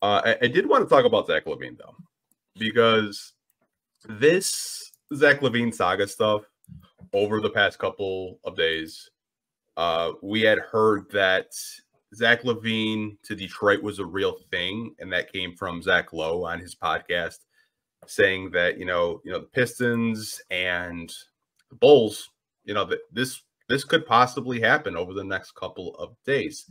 I did want to talk about Zach Lavine, though, because this Zach Lavine saga stuff over the past couple of days, we had heard that Zach Lavine to Detroit was a real thing, and that came from Zach Lowe on his podcast, saying that the Pistons and the Bulls, that this could possibly happen over the next couple of days.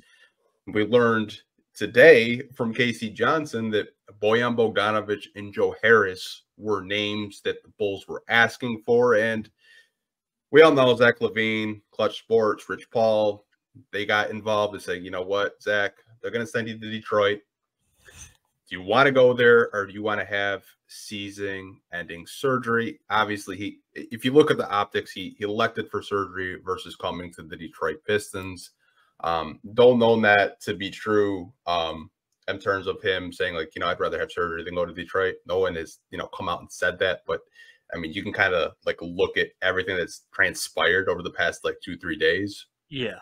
We learned today from Casey Johnson that Bojan Bogdanovic and Joe Harris were names that the Bulls were asking for, and we all know Zach Lavine, Clutch Sports, Rich Paul, they got involved and said, you know what, Zach, they're going to send you to Detroit. Do you want to go there, or do you want to have season-ending surgery? Obviously, if you look at the optics, he elected for surgery versus coming to the Detroit Pistons. Don't know that to be true in terms of him saying, like, I'd rather have surgery than go to Detroit. No one has, come out and said that. But, I mean, you can kind of, like, look at everything that's transpired over the past, like, 2-3 days. Yeah.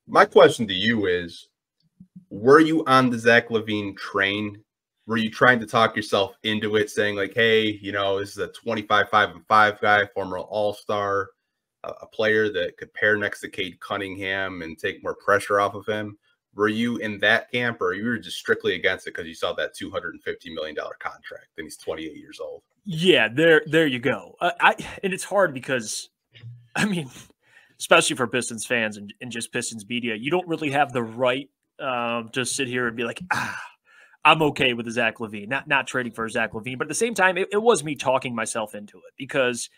My question to you is, were you on the Zach Lavine train? Were you trying to talk yourself into it, saying, like, hey, this is a 25-5-5 guy, former All-Star, a player that could pair next to Cade Cunningham and take more pressure off of him? Were you in that camp, or you were just strictly against it because you saw that $250 million contract and he's 28 years old? Yeah, there you go. And it's hard because, I mean, especially for Pistons fans and just Pistons media, you don't really have the right to sit here and be like, I'm okay with the Zach Lavine, not trading for Zach Lavine. But at the same time, it was me talking myself into it because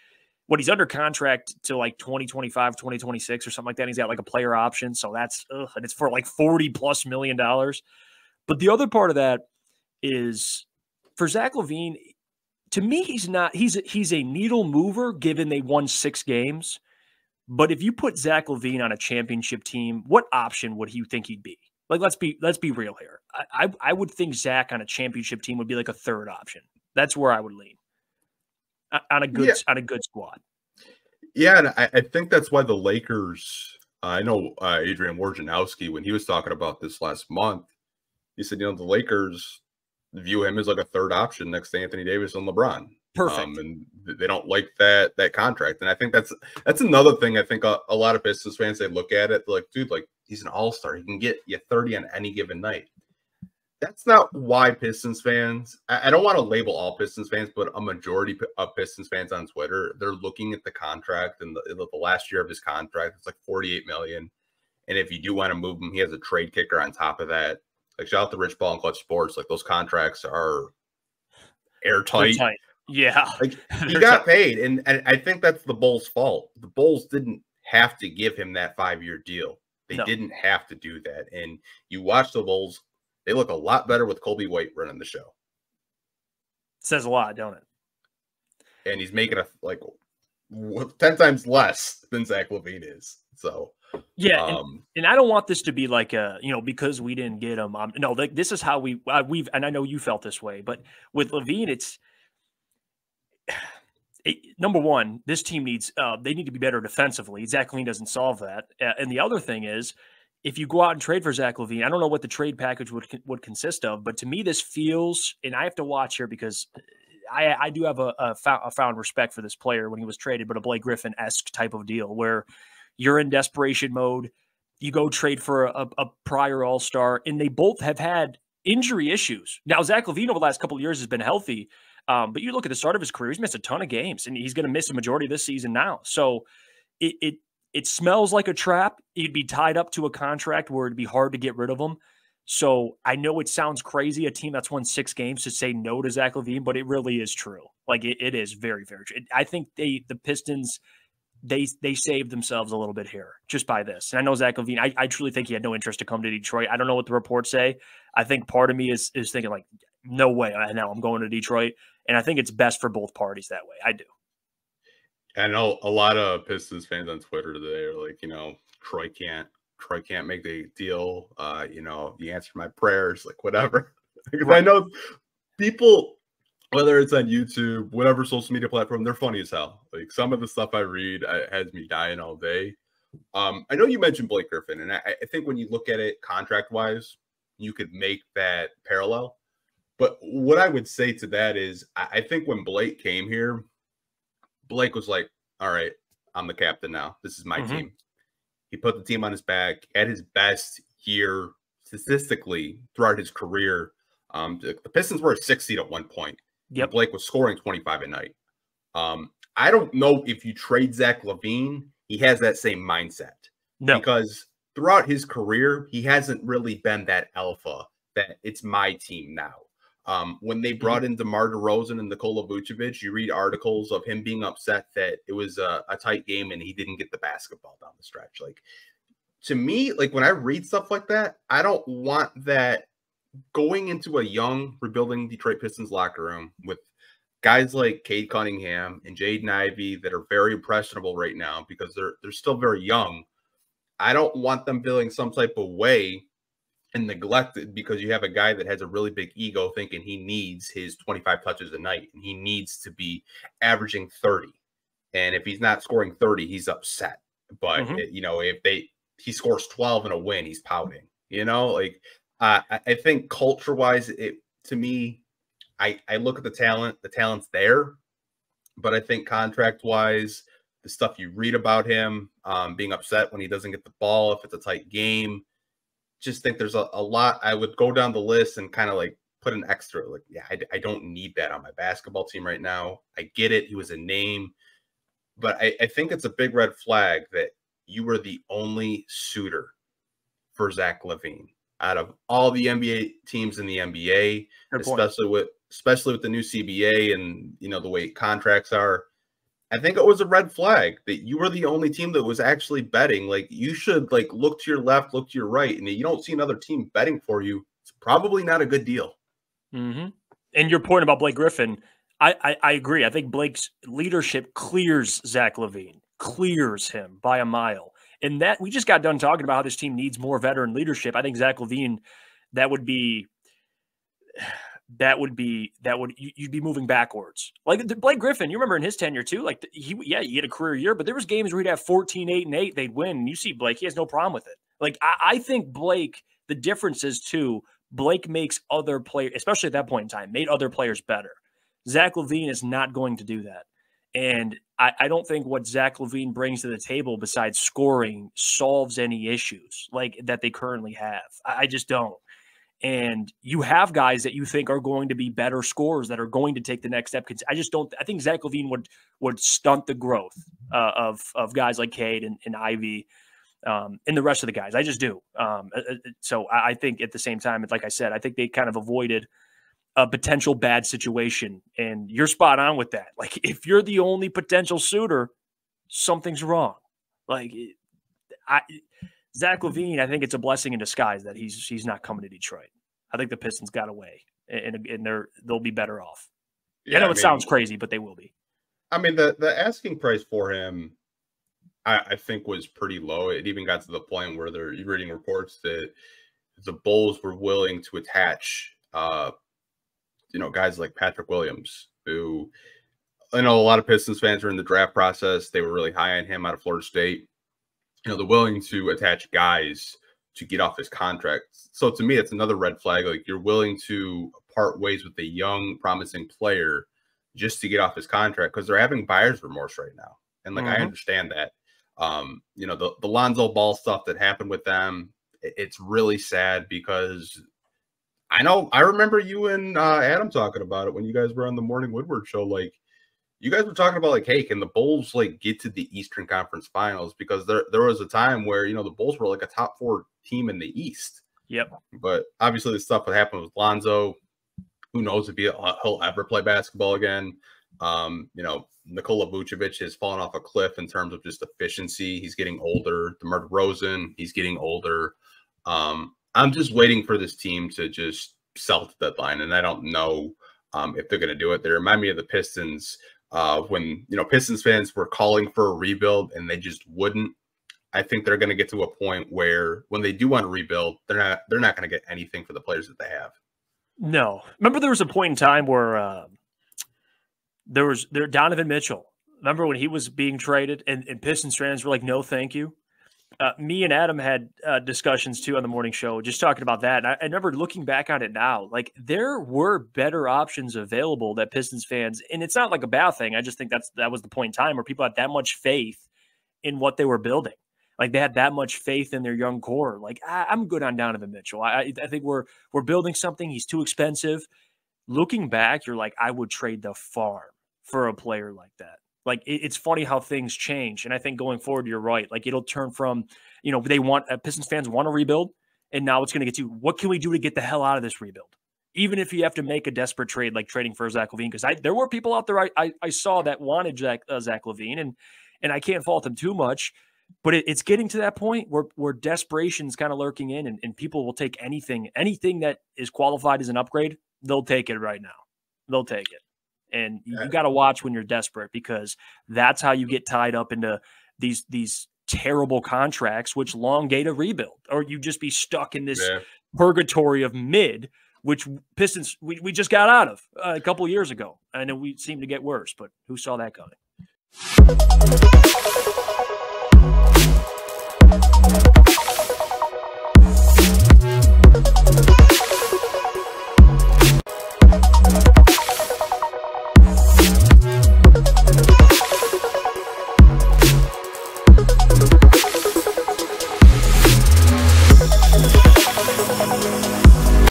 he's under contract to like 2025, 2026 or something like that. He's got like a player option. So that's, and it's for like $40+ million. But the other part of that is for Zach Lavine, to me, he's a needle mover given they won 6 games. But if you put Zach Lavine on a championship team, what option would you think he'd be? Like, let's be real here. I would think Zach on a championship team would be like a third option. That's where I would lean on a good squad. Yeah, and I think that's why the Lakers. I know Adrian Wojnarowski, when he was talking about this last month, he said, the Lakers view him as like a third option next to Anthony Davis and LeBron. Perfect. And they don't like that contract. And I think that's another thing. I think a lot of Pistons fans, they look at it like, dude, like, he's an all-star. He can get you 30 on any given night. That's not why Pistons fans, I don't want to label all Pistons fans, but a majority of Pistons fans on Twitter, they're looking at the contract and the last year of his contract. It's like $48 million. And if you do want to move him, he has a trade kicker on top of that. Like, shout out to Rich Paul and Clutch Sports. Like, those contracts are airtight. Yeah. Like, he got paid. And I think that's the Bulls' fault. The Bulls didn't have to give him that 5-year deal. They didn't have to do that. And you watch the Bulls, they look a lot better with Colby White running the show. Says a lot, don't it? And he's making 10 times less than Zach Lavine is. So, yeah. And I don't want this to be like because we didn't get him. No, this is how we've, and I know you felt this way, but with Lavine, number one, this team needs they need to be better defensively. Zach Lavine doesn't solve that. And the other thing is, if you go out and trade for Zach Lavine, I don't know what the trade package would consist of, but to me, this feels, and I have to watch here because I do have a found respect for this player when he was traded, but a Blake Griffin-esque type of deal where you're in desperation mode, you go trade for a prior all-star, and they both have had injury issues. Now, Zach Lavine over the last couple of years has been healthy, but you look at the start of his career, he's missed a ton of games, and he's going to miss a majority of this season now. So it smells like a trap. He'd be tied up to a contract where it'd be hard to get rid of him. So I know it sounds crazy, a team that's won 6 games to say no to Zach Lavine, but it really is true. Like, it is very, very true. I think the Pistons, they saved themselves a little bit here just by this. And I know Zach Lavine, I truly think he had no interest to come to Detroit. I don't know what the reports say. I think part of me is thinking, like, no way, now I'm going to Detroit. And I think it's best for both parties that way. I do. I know a lot of Pistons fans on Twitter today are like, Troy can't make the deal. You answer my prayers, like, whatever. Because I know people, whether it's on YouTube, whatever social media platform, they're funny as hell. Like, some of the stuff I read has me dying all day. I know you mentioned Blake Griffin, and I think when you look at it contract-wise, you could make that parallel. But what I would say to that is I think when Blake came here, Blake was like, all right, I'm the captain now. This is my team. He put the team on his back, had his best year statistically throughout his career. The Pistons were a 6 seed at one point. Yep. Blake was scoring 25 a night. I don't know if you trade Zach Lavine, he has that same mindset. No. Because throughout his career, he hasn't really been that alpha that it's my team now. When they brought in DeMar DeRozan and Nikola Vucevic, you read articles of him being upset that it was a tight game and he didn't get the basketball down the stretch. Like, to me, like when I read stuff like that, I don't want that going into a young, rebuilding Detroit Pistons locker room with guys like Cade Cunningham and Jaden Ivey that are very impressionable right now because they're still very young. I don't want them feeling some type of way and neglected because you have a guy that has a really big ego thinking he needs his 25 touches a night and he needs to be averaging 30. And if he's not scoring 30, he's upset. But, if he scores 12 in a win, he's pouting, like I think culture wise, to me, I look at the talent's there, but I think contract wise, the stuff you read about him, being upset when he doesn't get the ball, if it's a tight game, just think there's a lot. I would go down the list and kind of like put an extra, like, yeah, I don't need that on my basketball team right now. I get it. He was a name, but I think it's a big red flag that you were the only suitor for Zach Lavine out of all the NBA teams in the NBA, especially with the new CBA and, the way contracts are. I think it was a red flag that you were the only team that was actually betting. Like, you should like look to your left, look to your right, and you don't see another team betting for you. It's probably not a good deal. And your point about Blake Griffin, I agree. I think Blake's leadership clears Zach Lavine, clears him by a mile. And that we just got done talking about how this team needs more veteran leadership. I think Zach Lavine, you'd be moving backwards. Like Blake Griffin, you remember in his tenure too, like he had a career year, but there was games where he'd have 14, 8, and 8, they'd win. And you see Blake, he has no problem with it. Like I think Blake, the difference is too, Blake makes other players, especially at that point in time, made other players better. Zach Lavine is not going to do that. And I don't think what Zach Lavine brings to the table besides scoring solves any issues like that they currently have. I just don't. And you have guys that you think are going to be better scorers that are going to take the next step. I just don't. I think Zach Lavine would stunt the growth of guys like Cade and Ivy and the rest of the guys. I just do. So I think at the same time, like I said, I think they kind of avoided a potential bad situation. And you're spot on with that. Like if you're the only potential suitor, something's wrong. Like Zach Lavine, I think it's a blessing in disguise that he's not coming to Detroit. I think the Pistons got away, and they'll be better off. Yeah, I know it sounds crazy, but they will be. I mean, the asking price for him, I think, was pretty low. It even got to the point where they're reading reports that the Bulls were willing to attach, guys like Patrick Williams, who I know a lot of Pistons fans are in the draft process. They were really high on him out of Florida State. They're willing to attach guys to get off his contract. So to me, it's another red flag. Like you're willing to part ways with a young, promising player just to get off his contract because they're having buyer's remorse right now. And like, I understand that. The Lonzo Ball stuff that happened with them, it's really sad because I remember you and Adam talking about it when you guys were on the Morning Woodward show. Like, you guys were talking about like, hey, can the Bulls like get to the Eastern Conference Finals? Because there was a time where the Bulls were like a top 4 team in the East. Yep. But obviously the stuff that happened with Lonzo, who knows if he'll ever play basketball again. Nikola Vucevic has fallen off a cliff in terms of just efficiency. He's getting older. DeMar DeRozan, he's getting older. I'm just waiting for this team to just sell at the deadline, and I don't know if they're going to do it. They remind me of the Pistons. When Pistons fans were calling for a rebuild and they just wouldn't. I think they're going to get to a point where when they do want to rebuild, they're not going to get anything for the players that they have. No, remember there was a point in time where there Donovan Mitchell. Remember when he was being traded and Pistons fans were like, "No, thank you." Me and Adam had discussions too on the morning show, just talking about that. And I remember looking back on it now, like there were better options available that Pistons fans, and it's not like a bad thing. I just think that was the point in time where people had that much faith in what they were building. Like they had that much faith in their young core. Like I'm good on Donovan Mitchell. I think we're building something. He's too expensive. Looking back, you're like, I would trade the farm for a player like that. Like it's funny how things change. And I think going forward, you're right. Like it'll turn from, Pistons fans want to rebuild. And now it's going to get to what can we do to get the hell out of this rebuild? Even if you have to make a desperate trade, like trading for Zach Lavine, because there were people out there I saw that wanted Zach Lavine, and I can't fault them too much. But it's getting to that point where desperation's kind of lurking in, and people will take anything that is qualified as an upgrade. They'll take it right now. They'll take it. And you got to watch when you're desperate, because that's how you get tied up into these terrible contracts, which elongate a rebuild, or you just be stuck in this purgatory of mid, which Pistons we just got out of a couple of years ago. And we seem to get worse, but who saw that coming?